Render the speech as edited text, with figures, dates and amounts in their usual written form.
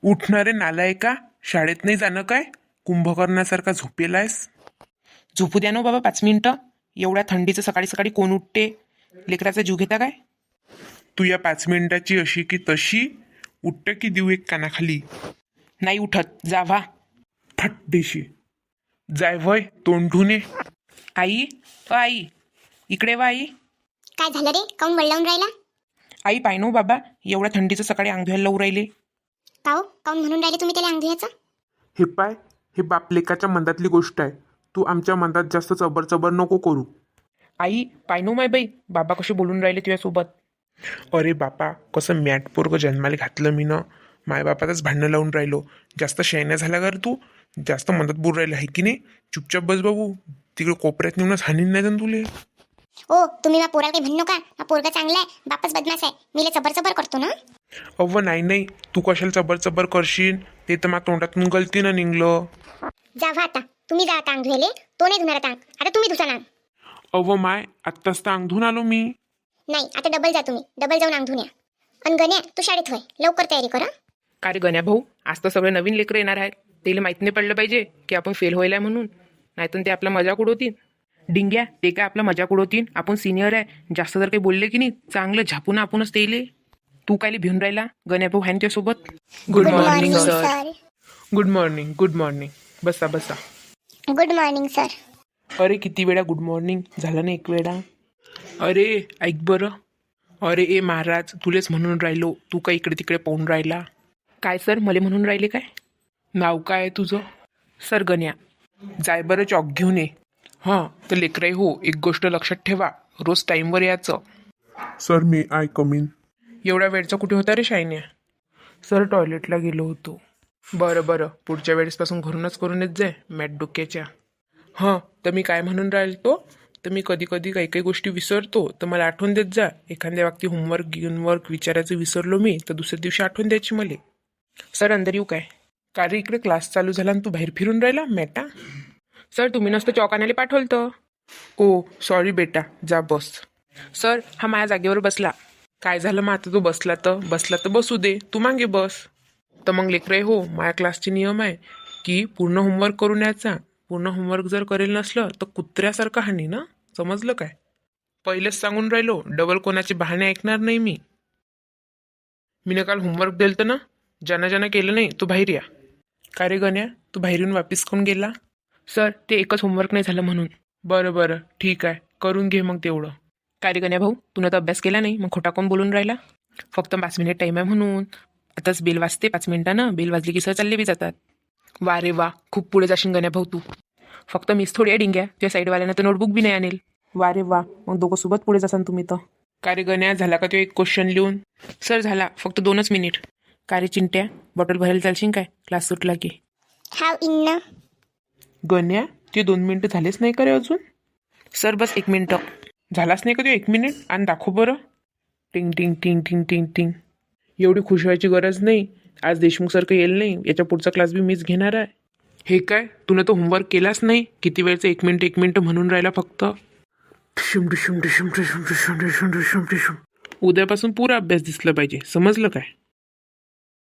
उठणारे नालाय का? शाळेत नाही जाणं काय? कुंभकर्णासारखा झोपेलायस? झोपू द्या ना बाबा 5 मिनिटं. एवढ्या थंडीचं सकाळी सकाळी कोण उठते? लेकराचा जीव घेता काय? तू या 5 मिनिटाची अशी की तशी उठत की देऊ एक कानाखाली? नाही उठत, जा व्हा. फट्टेशी जाय वय तोंड धुणे. आई, आई, इकडे वा आई. काय झालं रे? काऊन वळलावून राहिला? आई पाय नो बाबा, एवढ्या थंडीचं सकाळी अंग धुवायला लावून राहिले. काऊन म्हणून राहिले तुम्ही त्याला अंग धुयाचं? हे पाय, हे बापलेकाच्या मनातली गोष्ट आहे. तू आमच्या मनात जास्त चबर चबर नको करू. आई पाय नो माय बाई, बाबा कसे बोलून राहिले तुझ्यासोबत. अरे बापा, कसं मॅट पोरगं जन्माला घातलं मी ना. मायबापातच भांडणं लावून राहिलो. जास्त शयना झाला का रे तू? जास्त मदत बोल राहिला आहे की नाही? चुपचाप बस बाबू. तिकडे कोपऱ्यात नेऊनच हानीन नाही जाण तुले. ओ तुम्ही मा पोराला काही म्हणू का? हा पोरगा चांगला आहे, बापच बदमाश आहे. मी चबर करतो ना. अव्व नाही, तू कशाला चबर चबर करशील? ते तर माझ्या तोंडातून गलतीनं निघलं. जा व्हा आता. तुम्ही जा आता अंग धुयले. तो नाही धुणार आता अंग. आता तुम्ही धुसा ना. अव्व माय, आत्ताच तर अंग धुवून आलो मी. नाही आता डबल जा तुम्ही. डबल जाऊन अंग धुऊन या. अन गण्या तू शाळेत होय, लवकर तयारी करा. का रे गण्या भाऊ, आज तर सगळे नवीन लेकरं येणार आहेत. त्याला माहिती नाही पडलं पाहिजे की आपण फेल व्हायला म्हणून. नाहीतर ते आपला मजाक उडवतील. डिंग्या, ते काय आपला मजाक उडवतील? आपण सिनियर आहे. जास्त जर काही बोलले की नाही, चांगलं झापून आपणच तेले. तू काय भिऊन राहिला? गण्या भाऊ आहे त्यासोबत. Good morning sir. Good morning. बसा. Good morning sir. अरे किती वेळा गुड मॉर्निंग झालं ना? एक वेळा. अरे ऐक बरं. अरे ए महाराज, तुलेच म्हणून राहिलो. तू काय इकडे तिकडे पाहून राहिला? काय सर, मला म्हणून राहिले काय? नाव काय आहे तुझं? सर गण्या. जाय बरं चॉक घेऊन ये. हां तर लेकराई हो, एक गोष्ट लक्षात ठेवा, रोज टाईमवर यायचं. सर मी आय कमीन. एवढ्या वेळचा कुठे होता रे शायन्या? सर टॉयलेटला गेलो होतो. बरं, पुढच्या वेळेसपासून घरूनच करून येत जाय मॅट डोक्याच्या. हां तर मी काय म्हणून राहिलो, तर मी कधी काही गोष्टी विसरतो, तर मला आठवण देत जा. एखाद्या व्यक्ती होमवर्क विचारायचं विसरलो मी, तर दुसऱ्या दिवशी आठवण द्यायची मला. सर अंदर येऊ काय? का रे इकडे क्लास चालू झाला आणि तू बाहेर फिरून राहिला मॅटा? सर तुम्ही नसतं चॉक आणायला पाठवलं तर. ओ सॉरी बेटा, जा बस. सर हा माझ्या जागेवर बसला. काय झालं मग आता? तो बसला तर बसू दे, तू मागे बस. तर मग लेकरे हो, माझ्या क्लासचे नियम आहे की पूर्ण होमवर्क करून यायचा. पूर्ण होमवर्क जर करेल नसलं तर कुत्र्यासारखं हानी ना, समजलं काय? पहिलेच सांगून राहिलो, डबल कोणाचे बहाणे ऐकणार नाही मी. मीनं काल होमवर्क दिलं तर ना, ज्यानं केलं नाही तो बाहेर या. का रे गण्या, तू बाहेर येऊन वापिस कोण गेला? सर ते एकच होमवर्क नाही झालं म्हणून. बरं ठीक आहे, करून घे मग तेवढं. काय रे गण्या भाऊ, तू तर अभ्यास केला नाही, मग खोटा कोण बोलून राहिला? फक्त 5 मिनिट टाईम आहे म्हणून. आताच बेल वाजते 5 मिनिटानं. बेल वाजली की सर चालले बी जातात. वा रे वा, खूप पुढे जाशील गण्या भाऊ तू. फक्त मिस थोडी आहे डिंग्या, तुझ्या साईडवाल्यानं तर नोटबुक बी नाही आणेल. वा रे वा, मग दोघं सोबत पुढे जासान तुम्ही तर. का रे गण्या, झाला का तो एक क्वेश्चन लिहून? सर झाला, फक्त 2च मिनिट. का रे चिंट्या, बॉटल भरायला चालशील काय क्लास सुटला की? हाव इन. गण्या, ते 2 मिनिटं झालेच नाही का रे अजून? सर बस 1 मिनिट. झालाच नाही का तो 1 मिनिट? आणि दाखव बरं. टिंग टिंग टिंग टिंग टिंग टिंग. एवढी खुश व्हायची गरज नाही. आज देशमुखसारखं येईल नाही, याच्या पुढचा क्लास बी मीच घेणार आहे. हे काय, तुला तो होमवर्क केलाच नाही? किती वेळचं 1 मिनिट म्हणून राहिला फक्त. उद्यापासून पुरा अभ्यास दिसला पाहिजे, समजलं काय?